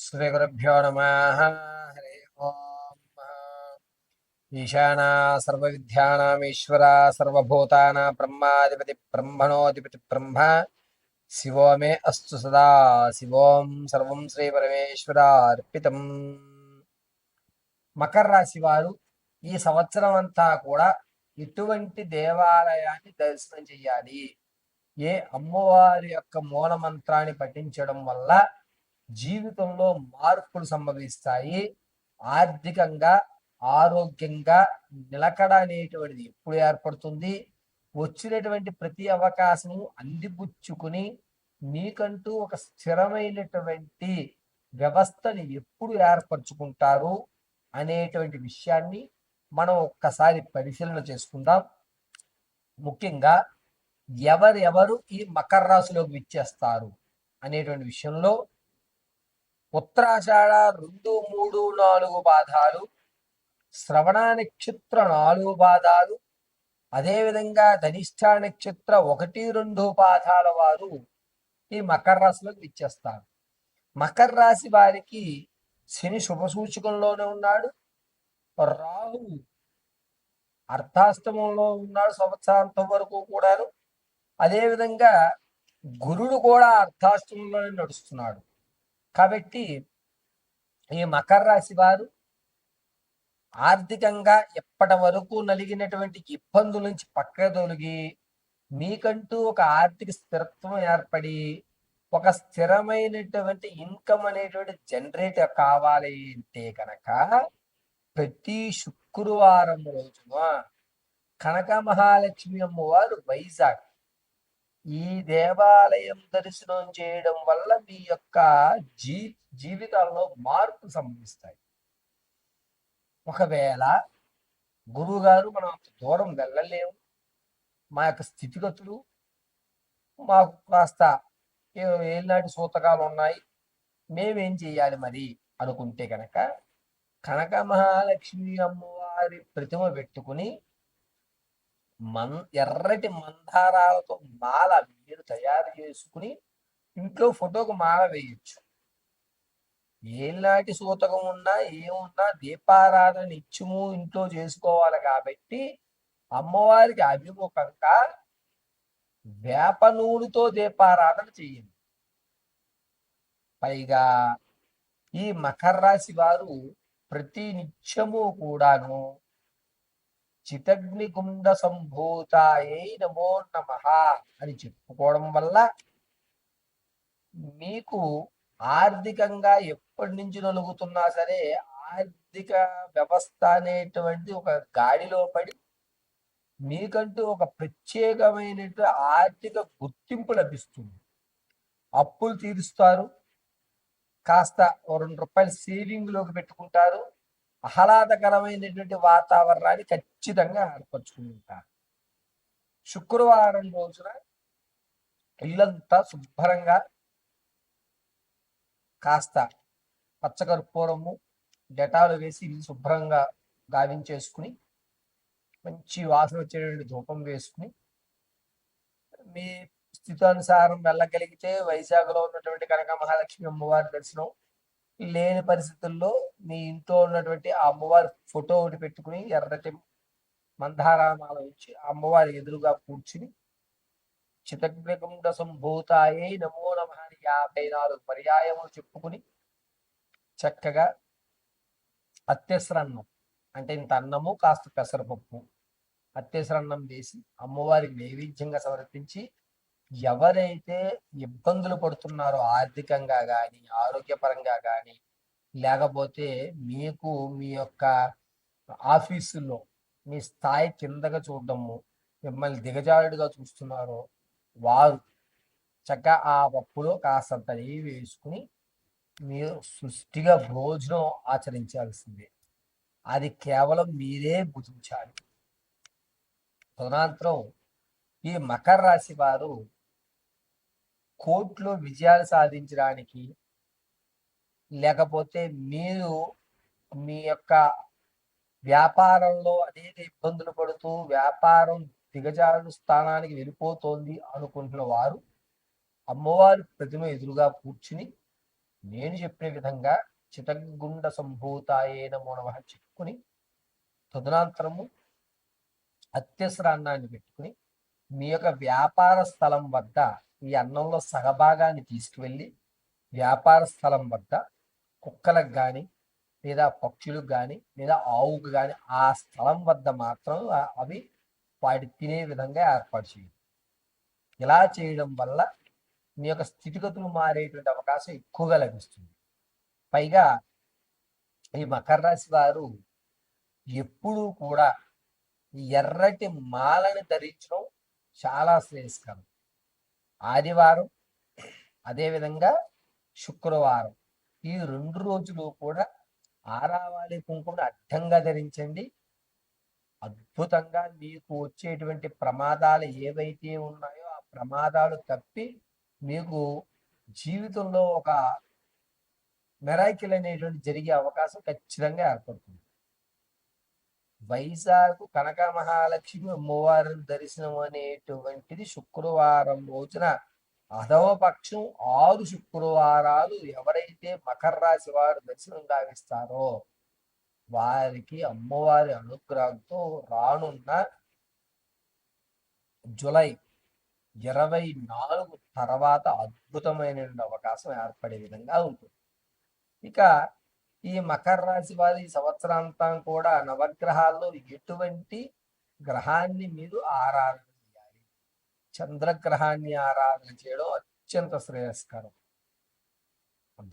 శ్రీగురుభ్యో నమః. హరి ఓం. ఈశానా సర్వవిద్యానామీశ్వర సర్వభూతానాం బ్రహ్మాధిపతి బ్రహ్మణోధిపతి బ్రహ్మ శివో మే అస్తు సదా శివోం సర్వం శ్రీ పరమేశ్వరార్పితం. మకర రాశి వారు ఈ సంవత్సరం అంతా కూడా ఎటువంటి దేవాలయాన్ని దర్శనం చేయాలి, ఏ అమ్మవారి యొక్క మూల మంత్రాన్ని పఠించడం వల్ల జీవితంలో మార్పులు సంభవిస్తాయి, ఆర్థికంగా ఆరోగ్యంగా నిలకడ అనేటువంటిది ఎప్పుడు ఏర్పడుతుంది, వచ్చినటువంటి ప్రతి అవకాశము అందిపుచ్చుకుని మీకంటూ ఒక స్థిరమైనటువంటి వ్యవస్థని ఎప్పుడు ఏర్పరచుకుంటారు అనేటువంటి విషయాన్ని మనం ఒక్కసారి పరిశీలన చేసుకుందాం. ముఖ్యంగా ఎవరెవరు ఈ మకర రాశిలోకి విచ్చేస్తారు అనేటువంటి విషయంలో ఉత్తరాషాఢ 2, 3, 4 పాదాలు, శ్రవణ నక్షత్ర 4 పాదాలు, అదేవిధంగా ధనిష్ట నక్షత్ర 1, 2 పాదాల వారు ఈ మకర రాశిలోకి విచ్చేస్తారు. మకర రాశి వారికి శని శుభ సూచకంలోనే ఉన్నాడు, రాహు అర్ధాష్టమంలో ఉన్నాడు సంవత్సరాంతం వరకు కూడాను. అదేవిధంగా గురుడు కూడా అర్ధాష్టమంలోనే నడుస్తున్నాడు. కాబట్టి ఈ మకర రాశి వారు ఆర్థికంగా ఎప్పటి వరకు నలిగినటువంటి ఇబ్బందుల నుంచి పక్కకు తొలగి మీకంటూ ఒక ఆర్థిక స్థిరత్వం ఏర్పడి ఒక స్థిరమైనటువంటి ఇన్కమ్ అనేటువంటి జనరేట్ కావాలి అంటే కనుక ప్రతి శుక్రవారం రోజున కనక మహాలక్ష్మి అమ్మవారు వైజాగ్ ఈ దేవాలయం దర్శనం చేయడం వల్ల మీ యొక్క జీవితాల్లో మార్పు సంభవిస్తాయి. ఒకవేళ గురువు గారు మనం అంత దూరం వెళ్ళలేము, మా యొక్క స్థితిగతులు మాకు కాస్త ఏనాటి సూతకాలు ఉన్నాయి, మేమేం చేయాలి మరి అనుకుంటే కనుక కనక మహాలక్ష్మి అమ్మవారి ప్రతిమ పెట్టుకుని ఎర్రటి మందారాలతో మాల మీరు తయారు చేసుకుని ఇంట్లో ఫోటోకు మాల వేయచ్చు. ఏనాటి సూతకం ఉన్నా ఏమున్నా దీపారాధన నిత్యము ఇంట్లో చేసుకోవాలి. కాబట్టి అమ్మవారికి అభిముఖంగా వేప నూనెతో దీపారాధన చేయండి. పైగా ఈ మకర రాశి వారు ప్రతి నిత్యము కూడాను చితగ్నిగుండ సంభూతాయై నమో నమః అని చెప్పుకోవడం వల్ల మీకు ఆర్థికంగా ఎప్పటి నుంచి నలుగుతున్నా సరే ఆర్థిక వ్యవస్థ అనేటువంటి ఒక గాడిలో పడి మీకంటూ ఒక ప్రత్యేకమైనటువంటి ఆర్థిక గుర్తింపు లభిస్తుంది. అప్పులు తీరుస్తారు, కాస్త ₹2 సేవింగ్ లోకి పెట్టుకుంటారు, ఆహ్లాదకరమైనటువంటి వాతావరణాన్ని ఖచ్చితంగా ఏర్పరచుకుంటారు. శుక్రవారం రోజున ఇల్లంతా శుభ్రంగా కాస్త పచ్చకర్పూరము డెటాలు వేసి ఇల్లు శుభ్రంగా గావించేసుకుని మంచి వాసన వచ్చేటువంటి ధూపం వేసుకుని మీ స్థితానుసారం వెళ్ళగలిగితే వైజాగ్లో ఉన్నటువంటి కనక మహాలక్ష్మి అమ్మవారి దర్శనం, లేని పరిస్థితుల్లో మీ ఇంట్లో ఉన్నటువంటి ఆ అమ్మవారి ఫోటో ఒకటి పెట్టుకుని ఎర్రటి మందారామాల వచ్చి అమ్మవారి ఎదురుగా కూర్చుని చితగ్నిగుండ సంభూతాయై నమో నమః 54 పర్యాయములు చెప్పుకుని చక్కగా అత్యసరన్నం అంటే ఇంత అన్నము కాస్త పెసరపప్పు అత్యసరన్నం వేసి అమ్మవారికి నైవేద్యంగా సమర్పించి ఎవరైతే ఇబ్బందులు పడుతున్నారో ఆర్థికంగా కానీ ఆరోగ్యపరంగా కానీ లేకపోతే మీకు మీ యొక్క ఆఫీసుల్లో మీ స్థాయి కిందగా చూడడము మిమ్మల్ని దిగజారుడుగా చూస్తున్నారో వారు చక్కగా ఆ పప్పులో కాస్తంత నెయ్యి వేసుకుని మీరు సృష్టిగా భోజనం ఆచరించాల్సిందే. అది కేవలం మీరే భుజించాలి. తదనంతరం ఈ మకర రాశి వారు కోర్టులో విజయాలు సాధించడానికి లేకపోతే మీరు మీ యొక్క వ్యాపారంలో అనేక ఇబ్బందులు పడుతూ వ్యాపారం దిగజారు స్థానానికి వెళ్ళిపోతోంది అనుకుంటున్న వారు అమ్మవారి ప్రతిమ ఎదురుగా కూర్చుని నేను చెప్పిన విధంగా చితగుండ సంభూతాయే నమో నమః చెప్పుకుని తదనంతరము అత్యవసర అన్నాన్ని పెట్టుకుని మీ యొక్క వ్యాపార స్థలం వద్ద ఈ అన్నంలో సగభాగాన్ని తీసుకువెళ్ళి వ్యాపార స్థలం వద్ద కుక్కలకు కానీ లేదా పక్షులకు కానీ లేదా ఆవుకు కానీ ఆ స్థలం వద్ద మాత్రం అవి వాటి తినే విధంగా ఏర్పాటు చేయండి. ఇలా చేయడం వల్ల మీ యొక్క స్థితిగతులు మారేటువంటి అవకాశం ఎక్కువగా లభిస్తుంది. పైగా ఈ మకర రాశి వారు ఎప్పుడూ కూడా ఎర్రటి మాలని ధరించడం చాలా శ్రేయస్కరం. ఆదివారం అదేవిధంగా శుక్రవారం ఈ 2 రోజులు కూడా ఆరావాలి కుంకుమను అడ్డంగా ధరించండి. అద్భుతంగా మీకు వచ్చేటువంటి ప్రమాదాలు ఏవైతే ఉన్నాయో ఆ ప్రమాదాలు తప్పి మీకు జీవితంలో ఒక మెరాకిల్ అనేటువంటి జరిగే అవకాశం ఖచ్చితంగా ఏర్పడుతుంది. వైజాగ్ కనక మహాలక్ష్మి అమ్మవారిని దర్శనం అనేటువంటిది శుక్రవారం రోజున అధవ పక్షం 6 శుక్రవారాలు ఎవరైతే మకర రాశి వారు దర్శనం గావిస్తారో వారికి అమ్మవారి అనుగ్రహంతో రానున్న జూలై 24 తర్వాత అద్భుతమైన అవకాశం ఏర్పడే విధంగా ఉంటుంది. ఇక ఈ మకర రాశి వారి సంవత్సరాంతం కూడా నవగ్రహాల్లో ఎటువంటి గ్రహాన్ని మీరు ఆరాధన చేయాలి? చంద్రగ్రహాన్ని ఆరాధన చేయడం అత్యంత శ్రేయస్కరం.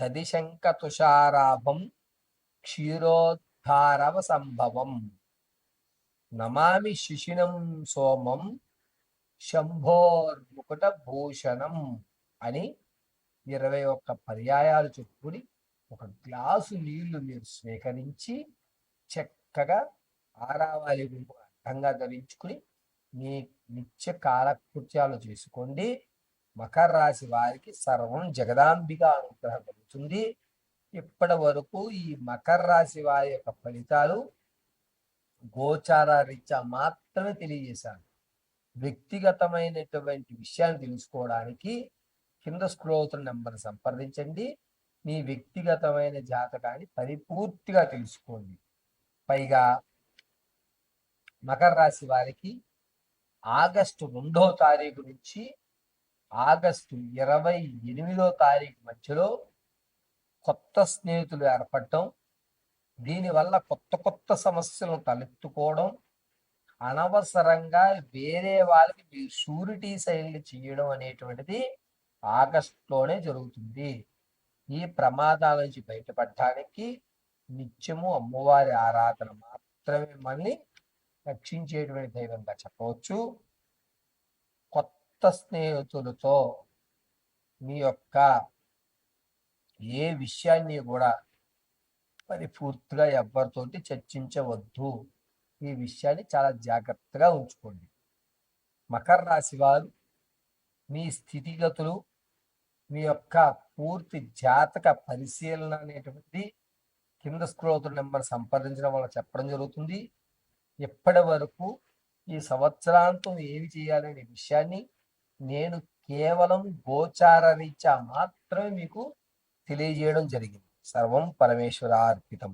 దదిశంక తుషారాభం క్షీరోద్ధారవ సంభవం నమామి శిశినం సోమం శంభోర్ముకుట భూషణం అని 21 పర్యాయాలు చెప్పుకుని ఒక గ్లాసు నీళ్లు మీరు స్వీకరించి చక్కగా ఆరావాలి అడ్డంగా ధరించుకుని మీ నిత్య కాలకృత్యాలు చేసుకోండి. మకర రాశి వారికి సర్వం జగదాంబిక అనుగ్రహం కలుగుతుంది. ఇప్పటి వరకు ఈ మకర రాశి వారి యొక్క ఫలితాలు గోచార రీత్యా మాత్రమే తెలియజేశాను. వ్యక్తిగతమైనటువంటి విషయాన్ని తెలుసుకోవడానికి కింద స్క్రోల్ అవుతున్న నెంబర్ సంప్రదించండి. మీ వ్యక్తిగతమైన జాతకాన్ని పరిపూర్తిగా తెలుసుకోండి. పైగా మకర రాశి వారికి ఆగస్టు 2వ తారీఖు నుంచి ఆగస్టు 28వ తారీఖు మధ్యలో కొత్త స్నేహితులు ఏర్పడటం, దీనివల్ల కొత్త సమస్యలను తలెత్తుకోవడం, అనవసరంగా వేరే వాళ్ళకి మీరు షూరిటీ సైన్లు చేయడం అనేటువంటిది ఆగస్టులోనే జరుగుతుంది. ఈ ప్రమాదాల నుంచి బయటపడటానికి నిత్యము అమ్మవారి ఆరాధన మాత్రమే మనల్ని రక్షించేటువంటి దైవంగా చెప్పవచ్చు. కొత్త స్నేహితులతో మీ యొక్క ఏ విషయాన్ని కూడా పరిపూర్తిగా ఎవరితోటి చర్చించవద్దు. ఈ విషయాన్ని చాలా జాగ్రత్తగా ఉంచుకోండి. మకర రాశి వారు మీ స్థితిగతులు, మీ యొక్క పూర్తి జాతక పరిశీలన అనేటువంటిది కింద స్క్రోల్ నెంబర్ సంప్రదించడం వల్ల చెప్పడం జరుగుతుంది. ఇప్పటి వరకు ఈ సంవత్సరాంతం ఏమి చేయాలనే విషయాన్ని నేను కేవలం గోచార రీత్యా మాత్రమే మీకు తెలియజేయడం జరిగింది. సర్వం పరమేశ్వరార్పితం.